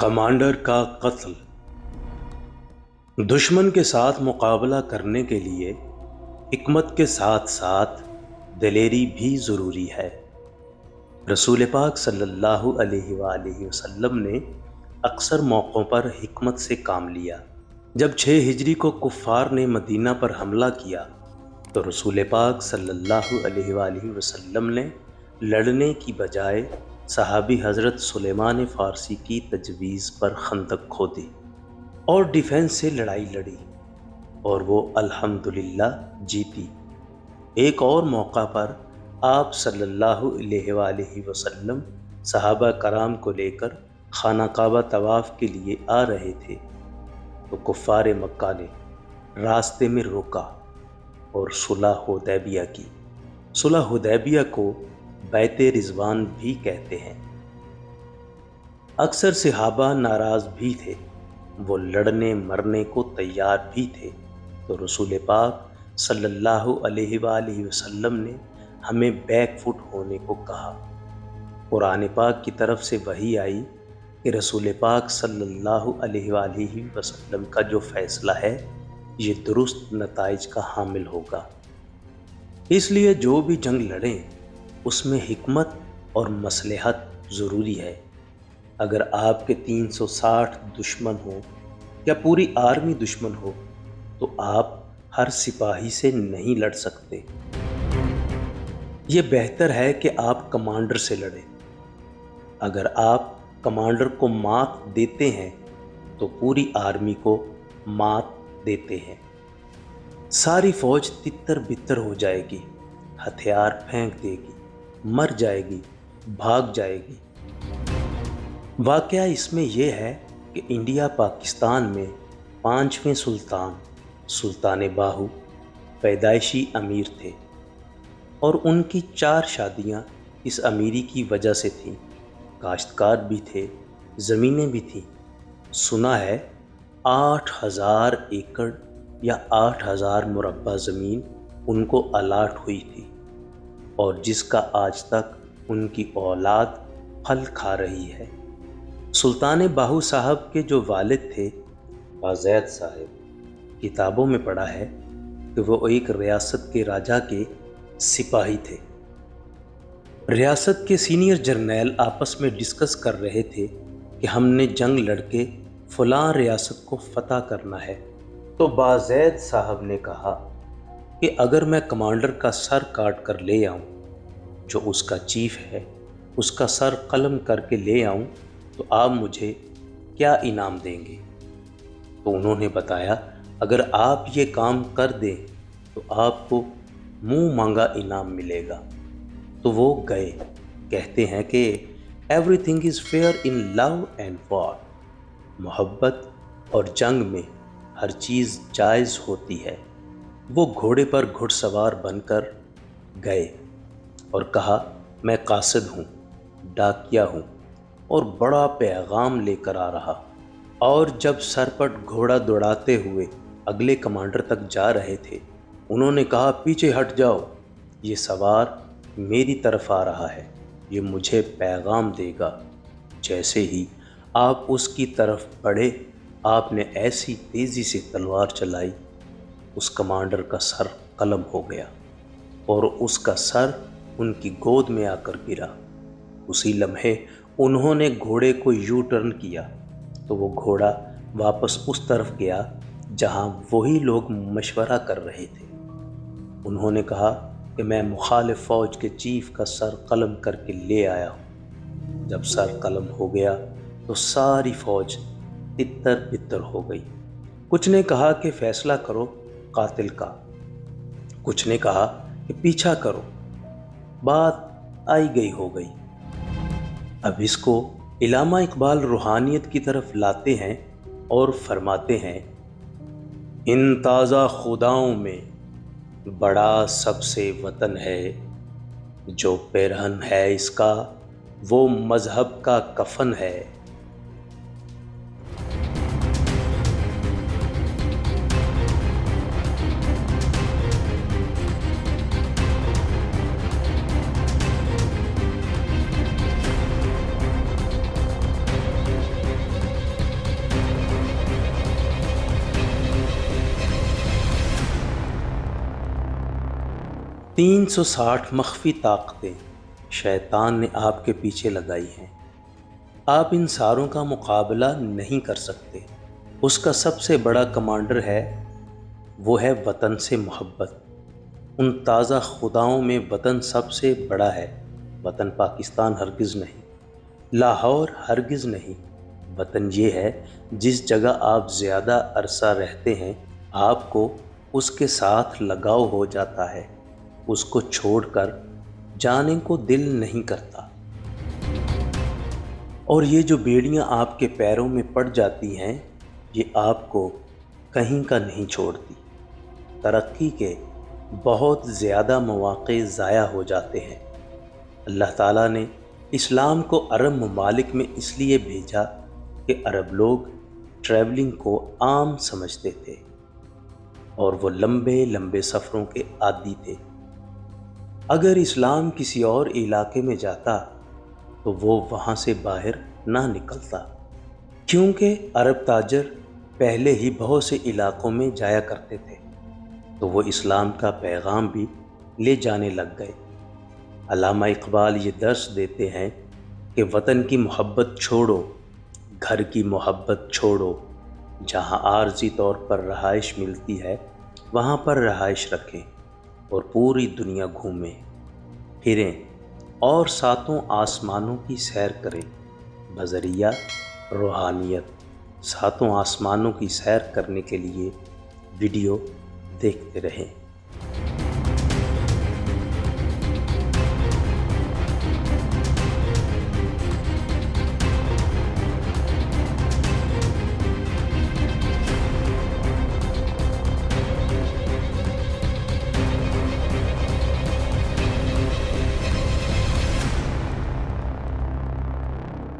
Commander کا قتل۔ دشمن کے ساتھ مقابلہ کرنے کے لیے حکمت کے ساتھ ساتھ دلیری بھی ضروری ہے۔ رسول پاک صلی اللہ علیہ وآلہ وسلم نے اکثر موقعوں پر حکمت سے کام لیا۔ جب 6 ہجری کو کفار نے مدینہ پر حملہ کیا تو رسول پاک صلی اللہ علیہ وآلہ وسلم نے لڑنے کی بجائے صحابی حضرت سلیمان فارسی کی تجویز پر خندق کھودی اور ڈیفنس سے لڑائی لڑی اور وہ الحمدللہ جیتی۔ ایک اور موقع پر آپ صلی اللہ علیہ وآلہ وسلم صحابہ کرام کو لے کر خانہ کعبہ طواف کے لیے آ رہے تھے تو کفار مکہ نے راستے میں روکا اور صلح حدیبیہ کی۔ صلح حدیبیہ کو بیعت رضوان بھی کہتے ہیں۔ اکثر صحابہ ناراض بھی تھے، وہ لڑنے مرنے کو تیار بھی تھے، تو رسول پاک صلی اللہ علیہ وآلہ وسلم نے ہمیں بیک فٹ ہونے کو کہا۔ قرآن پاک کی طرف سے وحی آئی کہ رسول پاک صلی اللہ علیہ وآلہ وسلم کا جو فیصلہ ہے یہ درست نتائج کا حامل ہوگا، اس لیے جو بھی جنگ لڑیں اس میں حکمت اور مصلحت ضروری ہے۔ اگر آپ کے 360 دشمن ہوں یا پوری آرمی دشمن ہو تو آپ ہر سپاہی سے نہیں لڑ سکتے۔ یہ بہتر ہے کہ آپ کمانڈر سے لڑیں۔ اگر آپ کمانڈر کو مات دیتے ہیں تو پوری آرمی کو مات دیتے ہیں۔ ساری فوج تتر بتر ہو جائے گی، ہتھیار پھینک دے گی، مر جائے گی، بھاگ جائے گی۔ واقعہ اس میں یہ ہے کہ انڈیا پاکستان میں 5ویں سلطان باہو پیدائشی امیر تھے اور ان کی 4 شادیاں اس امیری کی وجہ سے تھیں۔ کاشتکار بھی تھے، زمینیں بھی تھیں۔ سنا ہے 8000 ایکڑ یا 8000 مربع زمین ان کو الاٹ ہوئی تھی اور جس کا آج تک ان کی اولاد پھل کھا رہی ہے۔ سلطان باہو صاحب کے جو والد تھے بازید صاحب، کتابوں میں پڑھا ہے کہ وہ ایک ریاست کے راجا کے سپاہی تھے۔ ریاست کے سینئر جرنیل آپس میں ڈسکس کر رہے تھے کہ ہم نے جنگ لڑ کے فلاں ریاست کو فتح کرنا ہے، تو بازید صاحب نے کہا کہ اگر میں کمانڈر کا سر کاٹ کر لے آؤں، جو اس کا چیف ہے، اس کا سر قلم کر کے لے آؤں تو آپ مجھے کیا انعام دیں گے؟ تو انہوں نے بتایا اگر آپ یہ کام کر دیں تو آپ کو منہ مانگا انعام ملے گا۔ تو وہ گئے۔ کہتے ہیں کہ everything is fair in love and war, محبت اور جنگ میں ہر چیز جائز ہوتی ہے۔ وہ گھوڑے پر گھڑ سوار بن کر گئے اور کہا میں قاصد ہوں، ڈاکیہ ہوں اور بڑا پیغام لے کر آ رہا۔ اور جب سرپٹ گھوڑا دوڑاتے ہوئے اگلے کمانڈر تک جا رہے تھے، انہوں نے کہا پیچھے ہٹ جاؤ، یہ سوار میری طرف آ رہا ہے، یہ مجھے پیغام دے گا۔ جیسے ہی آپ اس کی طرف بڑھے، آپ نے ایسی تیزی سے تلوار چلائی، اس کمانڈر کا سر قلم ہو گیا اور اس کا سر ان کی گود میں آ کر گرا۔ اسی لمحے انہوں نے گھوڑے کو یو ٹرن کیا تو وہ گھوڑا واپس اس طرف گیا جہاں وہی لوگ مشورہ کر رہے تھے۔ انہوں نے کہا کہ میں مخالف فوج کے چیف کا سر قلم کر کے لے آیا ہوں۔ جب سر قلم ہو گیا تو ساری فوج تتر بتر ہو گئی۔ کچھ نے کہا کہ فیصلہ کرو قاتل کا، کچھ نے کہا کہ پیچھا کرو۔ بات آئی گئی ہو گئی۔ اب اس کو علامہ اقبال روحانیت کی طرف لاتے ہیں اور فرماتے ہیں ان تازہ خداؤں میں بڑا سب سے وطن ہے، جو پیرہن ہے اس کا وہ مذہب کا کفن ہے۔ 360 مخفی طاقتیں شیطان نے آپ کے پیچھے لگائی ہیں۔ آپ ان ساروں کا مقابلہ نہیں کر سکتے۔ اس کا سب سے بڑا کمانڈر ہے، وہ ہے وطن سے محبت۔ ان تازہ خداؤں میں وطن سب سے بڑا ہے۔ وطن پاکستان ہرگز نہیں، لاہور ہرگز نہیں۔ وطن یہ ہے جس جگہ آپ زیادہ عرصہ رہتے ہیں، آپ کو اس کے ساتھ لگاؤ ہو جاتا ہے، اس کو چھوڑ کر جانے کو دل نہیں کرتا۔ اور یہ جو بیڑیاں آپ کے پیروں میں پڑ جاتی ہیں، یہ آپ کو کہیں کا نہیں چھوڑتی۔ ترقی کے بہت زیادہ مواقع ضائع ہو جاتے ہیں۔ اللہ تعالیٰ نے اسلام کو عرب ممالک میں اس لیے بھیجا کہ عرب لوگ ٹریولنگ کو عام سمجھتے تھے اور وہ لمبے لمبے سفروں کے عادی تھے۔ اگر اسلام کسی اور علاقے میں جاتا تو وہ وہاں سے باہر نہ نکلتا، کیونکہ عرب تاجر پہلے ہی بہت سے علاقوں میں جایا کرتے تھے، تو وہ اسلام کا پیغام بھی لے جانے لگ گئے۔ علامہ اقبال یہ درس دیتے ہیں کہ وطن کی محبت چھوڑو، گھر کی محبت چھوڑو، جہاں عارضی طور پر رہائش ملتی ہے وہاں پر رہائش رکھیں اور پوری دنیا گھومیں پھریں اور ساتوں آسمانوں کی سیر کریں بذریعہ روحانیت۔ ساتوں آسمانوں کی سیر کرنے کے لیے ویڈیو دیکھتے رہیں۔